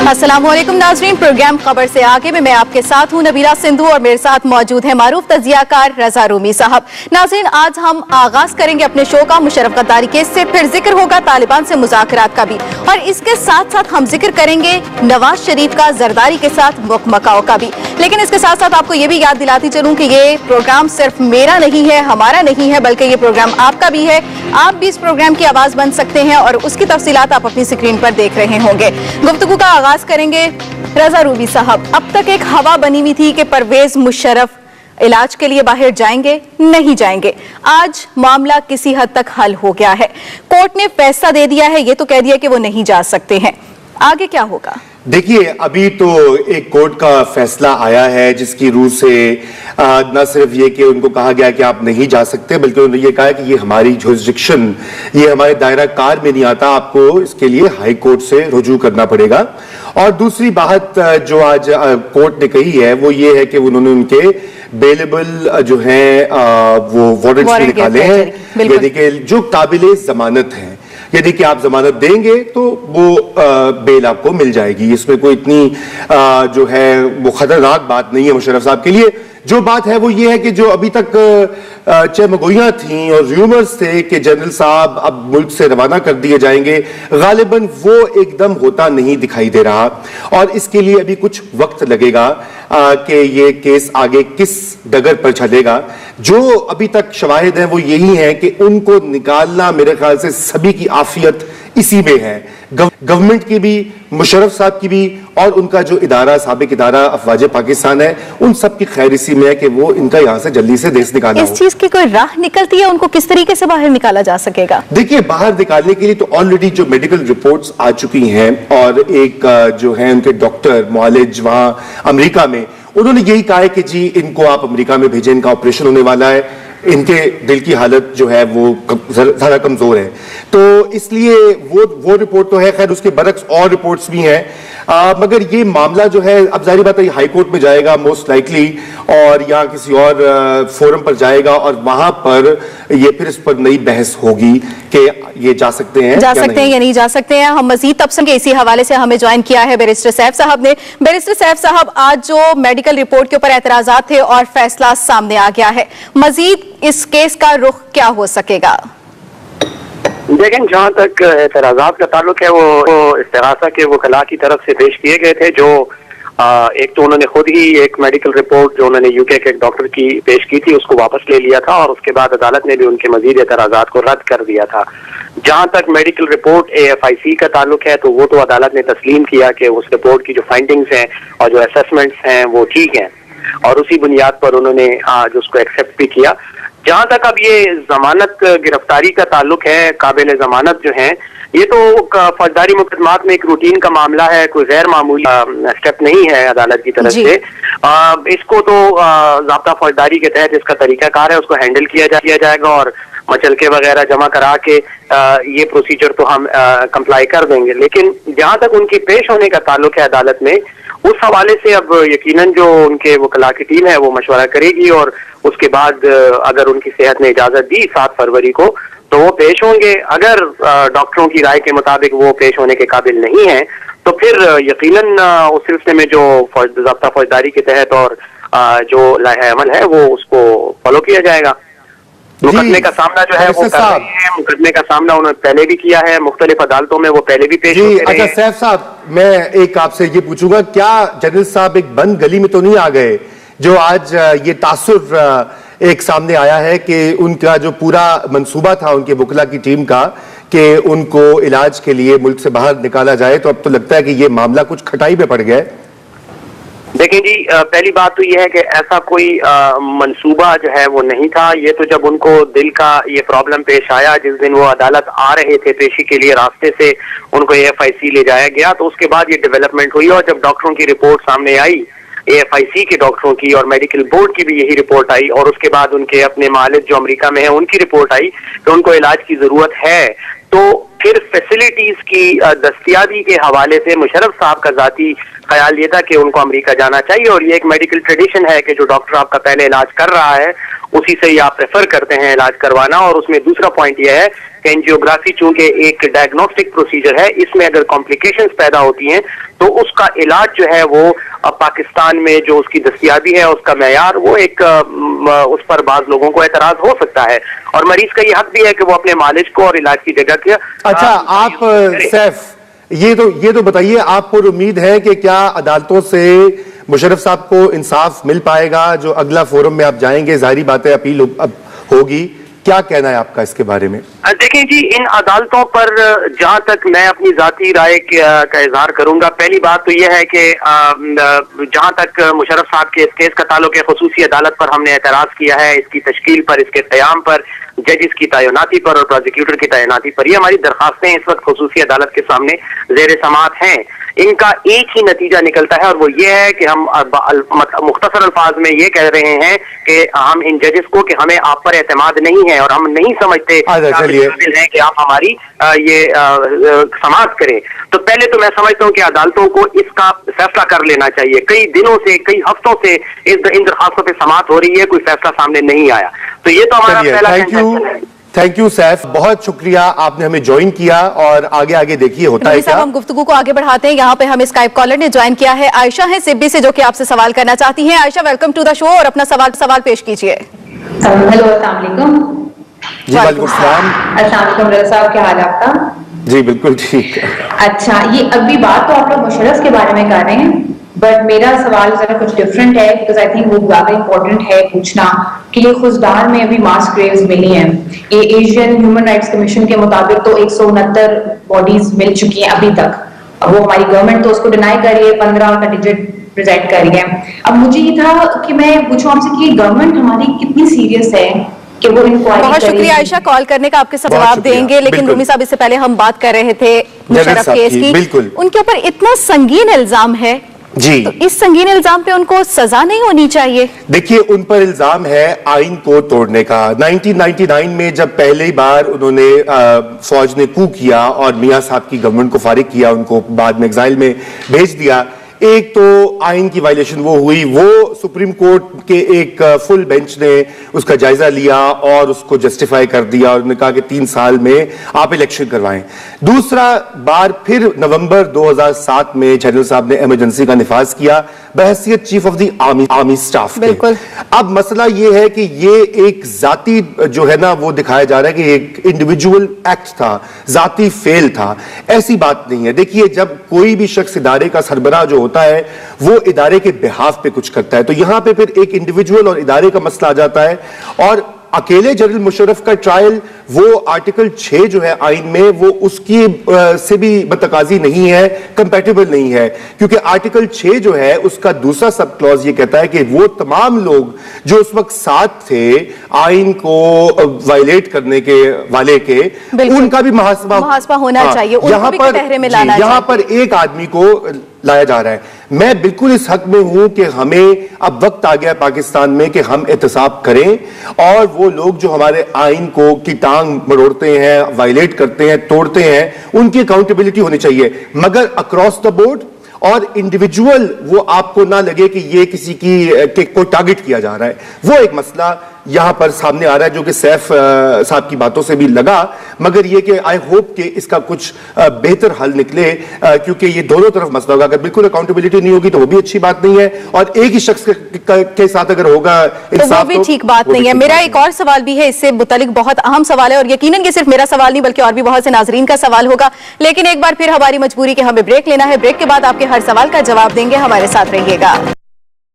अस्सलामुअलैकुम नाज़रीन, प्रोग्राम खबर से आगे में मैं आपके साथ हूं नबीला सिंधु और मेरे साथ मौजूद है मारूफ तजियाकार रजा रूमी साहब। नाज़रीन, आज हम आगाज करेंगे अपने शो का मुशर्रफ गद्दारी केस से, फिर जिक्र होगा तालिबान से मुज़ाकरात का भी, और इसके साथ साथ हम जिक्र करेंगे नवाज शरीफ का जरदारी के साथ मुकमकाओ का भी। लेकिन इसके साथ साथ आपको ये भी याद दिलाती चलूं कि ये प्रोग्राम सिर्फ मेरा नहीं है, हमारा नहीं है, बल्कि ये प्रोग्राम आपका भी है। आप भी इस प्रोग्राम की आवाज बन सकते हैं और उसकी तफसीलात आप अपनी स्क्रीन पर देख रहे होंगे। गुफ्तगू का आगाज करेंगे रजा रूबी साहब। अब तक एक हवा बनी हुई थी कि परवेज मुशर्रफ इलाज के लिए बाहर जाएंगे, नहीं जाएंगे। आज मामला किसी हद तक हल हो गया है, कोर्ट ने फैसला दे दिया है, ये तो कह दिया कि वो नहीं जा सकते हैं। आगे क्या होगा? देखिए, अभी तो एक कोर्ट का फैसला आया है जिसकी रूह से न सिर्फ ये कि उनको कहा गया कि आप नहीं जा सकते, बल्कि उन्होंने ये कहा कि ये हमारी जुरिस्डिक्शन, ये हमारे दायरा कार में नहीं आता, आपको इसके लिए हाई कोर्ट से रुजू करना पड़ेगा। और दूसरी बात जो आज कोर्ट ने कही है वो ये है कि उन्होंने उनके बेलेबल जो हैं वो वारंट्स निकाले हैं, यानी कि जो काबिले जमानत हैं, यदि कि आप जमानत देंगे तो वो बेल आपको मिल जाएगी। इसमें कोई इतनी जो है वो खतरनाक बात नहीं है मुशर्रफ साहब के लिए। जो बात है वो ये है कि जो अभी तक चमगोइयां थी और र्यूमर्स थे कि जनरल साहब अब मुल्क से रवाना कर दिए जाएंगे, गालिबन वो एकदम होता नहीं दिखाई दे रहा, और इसके लिए अभी कुछ वक्त लगेगा कि ये केस आगे किस डगर पर चलेगा। जो अभी तक शवाहिद हैं वो यही है कि उनको निकालना, मेरे ख्याल से सभी की आफियत इसी में है, गवर्नमेंट की भी, मुशर्रफ साहब की भी, और उनका जो इदारा, साबिक इदारा अफवाज पाकिस्तान है, उन सब की खैर इसी में है कि वो इनका यहां से जल्दी से देश निकालना। इस चीज की कोई राह निकलती है? उनको किस तरीके से बाहर निकाला जा सकेगा? देखिए, बाहर निकालने के लिए तो ऑलरेडी जो मेडिकल रिपोर्ट्स आ चुकी हैं, और एक जो है उनके डॉक्टर मुआलिज वहां अमेरिका में, उन्होंने यही कहा है कि जी इनको आप अमेरिका में भेजें, इनका ऑपरेशन होने वाला है, इनके दिल की हालत जो है वो ज़रा कमजोर है। तो इसलिए वो रिपोर्ट तो है, खैर उसके बरक्स और रिपोर्ट्स भी हैं, मगर ये मामला जो है अब जाहिर बात है हाई कोर्ट में जाएगा मोस्ट लाइकली, और या किसी और फोरम पर जाएगा, और वहां पर ये फिर इस पर नई बहस होगी कि ये जा सकते हैं या नहीं जा सकते हैं। हम मजीद तबसम के इसी हवाले से हमें ज्वाइन किया है बैरिस्टर सैफ साहब ने। बैरिस्टर सैफ साहब, आज जो मेडिकल रिपोर्ट के ऊपर एतराजात थे और फैसला सामने आ गया है, मजीद इस केस का रुख क्या हो सकेगा? लेकिन जहाँ तक एतराजात का ताल्लुक है, वो इस्तिगासा के वकला की तरफ से पेश किए गए थे, जो एक तो उन्होंने खुद ही एक मेडिकल रिपोर्ट जो उन्होंने यूके के एक डॉक्टर की पेश की थी उसको वापस ले लिया था, और उसके बाद अदालत ने भी उनके मजीद एतराजात को रद्द कर दिया था। जहाँ तक मेडिकल रिपोर्ट AFIC का ताल्लुक है, तो वो तो अदालत ने तस्लीम किया कि उस रिपोर्ट की जो फाइंडिंग्स हैं और जो असेसमेंट्स हैं वो ठीक हैं, और उसी बुनियाद पर उन्होंने आज उसको एक्सेप्ट भी किया। जहां तक अब ये जमानत गिरफ्तारी का ताल्लुक है, काबिल जमानत जो है, ये तो फौजदारी मुकदमात में एक रूटीन का मामला है, कोई गैर मामूली स्टेप नहीं है अदालत की तरफ से। इसको तो ज़ाब्ता फौजदारी के तहत इसका तरीकाकार है, उसको हैंडल किया जाएगा, और मचलके वगैरह जमा करा के ये प्रोसीजर तो हम कंप्लाई कर देंगे। लेकिन जहां तक उनके पेश होने का ताल्लुक है अदालत में, उस हवाले से अब यकीनन जो उनके वकला की टीम है वो मशवरा करेगी, और उसके बाद अगर उनकी सेहत ने इजाजत दी 7 फरवरी को, तो वो पेश होंगे। अगर डॉक्टरों की राय के मुताबिक वो पेश होने के काबिल नहीं है, तो फिर यकीनन उस सिलसिले में जो ज़ाब्ता फौजदारी के तहत और जो लाहे अमल है वो उसको फॉलो किया जाएगा। मुकदमे का सामना जो है वो कर रहे हैं, मुकदमे का सामना उन्होंने पहले भी किया है, मुख्तलिफ अदालतों में वो पहले भी पेश होते रहे। अच्छा सैफ साहब, मैं एक आपसे ये पूछूंगा, क्या जनरल साहब एक बंद गली में तो नहीं आ गए, जो आज ये तासुर एक सामने आया है कि उनका जो पूरा मंसूबा था उनके वकला की टीम का कि उनको इलाज के लिए मुल्क से बाहर निकाला जाए, तो अब तो लगता है कि ये मामला कुछ खटाई पे पड़ गया है? देखिए जी, पहली बात तो ये है कि ऐसा कोई मंसूबा जो है वो नहीं था। ये तो जब उनको दिल का ये प्रॉब्लम पेश आया, जिस दिन वो अदालत आ रहे थे पेशी के लिए, रास्ते से उनको AFIC ले जाया गया, तो उसके बाद ये डेवलपमेंट हुई, और जब डॉक्टरों की रिपोर्ट सामने आई, AFIC के डॉक्टरों की और मेडिकल बोर्ड की भी यही रिपोर्ट आई, और उसके बाद उनके अपने मालिक जो अमेरिका में है उनकी रिपोर्ट आई कि उनको इलाज की जरूरत है, तो फिर फैसिलिटीज की दस्तियाबी के हवाले से मुशर्रफ साहब का जाती ख्याल ये था कि उनको अमेरिका जाना चाहिए, और ये एक मेडिकल ट्रेडिशन है कि जो डॉक्टर आपका पहले इलाज कर रहा है उसी से ही आप प्रेफर करते हैं इलाज करवाना। और उसमें दूसरा पॉइंट यह है एंजियोग्राफी चूंकि एक डायग्नोस्टिक प्रोसीजर है, इसमें अगर कॉम्प्लिकेशंस पैदा होती हैं तो उसका इलाज जो है वो पाकिस्तान में जो उसकी दस्तयाबी है, उसका मेयार, वो एक उस पर बाज लोगों को एतराज हो सकता है और मरीज का ये हक भी है कि वो अपने मालिज को और इलाज की जगह के अच्छा, आप सैफ ये तो बताइए, आपको उम्मीद है कि क्या अदालतों से मुशर्रफ साहब को इंसाफ मिल पाएगा? जो अगला फोरम में आप जाएंगे, जाहिर बात है अपील होगी, क्या कहना है आपका इसके बारे में? देखें जी, इन अदालतों पर जहां तक मैं अपनी जाती राय का इजहार करूंगा, पहली बात तो यह है कि जहां तक मुशर्रफ साहब के इस केस का ताल्लुक है, खुसूसी अदालत पर हमने एतराज किया है, इसकी तश्कील पर, इसके क़याम पर, जजिस की तैनाती पर और प्रोसिक्यूटर की तैनाती पर। ये हमारी दरखास्तें इस वक्त खुसूसी अदालत के सामने ज़ेर समाअत हैं। इनका एक ही नतीजा निकलता है और वो ये है कि हम मुख्तसर अल्फाज में ये कह रहे हैं कि हम इन जजेस को कि हमें आप पर एतमाद नहीं है और हम नहीं समझते काबिल हैं कि आप हमारी ये समाअत करें। तो पहले तो मैं समझता हूँ कि अदालतों को इसका फैसला कर लेना चाहिए। कई दिनों से, कई हफ्तों से इन दरखास्तों पर समाअत हो रही है, कोई फैसला सामने नहीं आया। तो ये तो हमारा पहला थैंक यू सैफ, बहुत शुक्रिया आपने हमें ज्वाइन किया और आगे देखिए होता है क्या। हम गुफ्तगू को आगे बढ़ाते हैं। यहाँ पे हमें स्काइप कॉलर ने ज्वाइन किया है, आयशा है सिब्बी से, जो कि आपसे सवाल करना चाहती हैं। Ayesha, welcome to the show और अपना सवाल पेश कीजिए। हेलो, अस्सलाम वालेकुम। जी वालेकुम सलाम। अस्सलाम वालेकुम रज़ा साहब, क्या हाल है आपका? जी बिल्कुल ठीक। अच्छा, ये अभी बात तो आप लोग मुशर्रफ के बारे में कर रहे हैं, बट मेरा सवाल जरा कुछ डिफरेंट है, बिकॉज आई थिंक वो ज्यादा इंपॉर्टेंट है पूछना कि ये खुशदार में अभी मास ग्रेव्स मिली हैं। ये एशियन ह्यूमन राइट्स कमीशन के मुताबिक तो 169 बॉडीज मिल चुकी हैं अभी तक। अब वो हमारी गवर्नमेंट तो उसको डिनाई कर रही है, 15 का डिजिट प्रेजेंट कर रही है। अब मुझे ये था कि मैं पूछूं आपसे कि गवर्नमेंट हमारी कितनी सीरियस है कि वो इंक्वायरी। बहुत शुक्रिया आयशा कॉल करने का, आपके जवाब देंगे। लेकिन रूमी साहब, इससे पहले हम बात कर रहे थे मुशर्रफ केस की, उनके ऊपर इतना संगीन इल्जाम है जी, तो इस संगीन इल्जाम पे उनको सजा नहीं होनी चाहिए? देखिए, उन पर इल्जाम है आइन को तोड़ने का। 1999 में जब पहली बार उन्होंने फौज ने कू किया और मियां साहब की गवर्नमेंट को फारिग किया, उनको बाद में एग्जाइल में भेज दिया, एक तो आइन की वायलेशन वो हुई, वो सुप्रीम कोर्ट के एक फुल बेंच ने उसका जायजा लिया और उसको जस्टिफाई कर दिया और उन्होंने कहा कि 3 साल में आप इलेक्शन करवाएं। दूसरा बार फिर नवंबर 2007 में जनरल साहब ने इमरजेंसी का निफाज किया बहैसियत chief of the army staff के। अब मसला ये है कि ये एक जाती जो है ना, वो दिखाया जा रहा है कि एक इंडिविजुअल एक्ट था, जाती फेल था। ऐसी बात नहीं है। देखिए, जब कोई भी शख्स इदारे का सरबराह जो होता है वो इदारे के बिहाफ पे कुछ करता है, तो यहां पे फिर एक इंडिविजुअल और इदारे का मसला आ जाता है। और अकेले जनरल मुशर्रफ का ट्रायल, वो आर्टिकल 6 जो है आइन में, वो उसकी से भी मतकाजी नहीं है, कंपैटिबल नहीं है, क्योंकि आर्टिकल 6 जो है उसका दूसरा सब क्लॉज ये कहता है कि वो तमाम लोग जो उस वक्त साथ थे आइन को वायलेट करने के वाले के, उनका भी मुहासबा होना चाहिए, उनको भी कटहरे में लाना चाहिए। यहां पर एक आदमी को लाया जा रहा है। मैं बिल्कुल इस हक में हूं कि हमें अब वक्त आ गया पाकिस्तान में कि हम एहतसाब करें और वो लोग जो हमारे आइन को की टांग मरोड़ते हैं, वायलेट करते हैं, तोड़ते हैं, उनकी अकाउंटेबिलिटी होनी चाहिए, मगर अक्रॉस द बोर्ड और इंडिविजुअल वो आपको ना लगे कि ये किसी की को टारगेट किया जा रहा है। वो एक मसला यहां पर सामने आ रहा है जो कि सैफ साहब की बातों से भी लगा, मगर ये कि आई होप कि इसका कुछ बेहतर हल निकले, क्योंकि ये दोनों तरफ मसला होगा। अगर बिल्कुल अकाउंटेबिलिटी नहीं होगी तो वो भी अच्छी बात नहीं है, और एक ही शख्स के साथ अगर होगा तो वो भी ठीक बात नहीं है। मेरा एक और सवाल भी है इससे मुतालिक, बहुत अहम सवाल है, और यकीनन कि सिर्फ मेरा सवाल नहीं बल्कि और भी बहुत से नाजरीन का सवाल होगा। लेकिन एक बार फिर हमारी मजबूरी कि हमें ब्रेक लेना है। ब्रेक के बाद आपके हर सवाल का जवाब देंगे, हमारे साथ रहिएगा।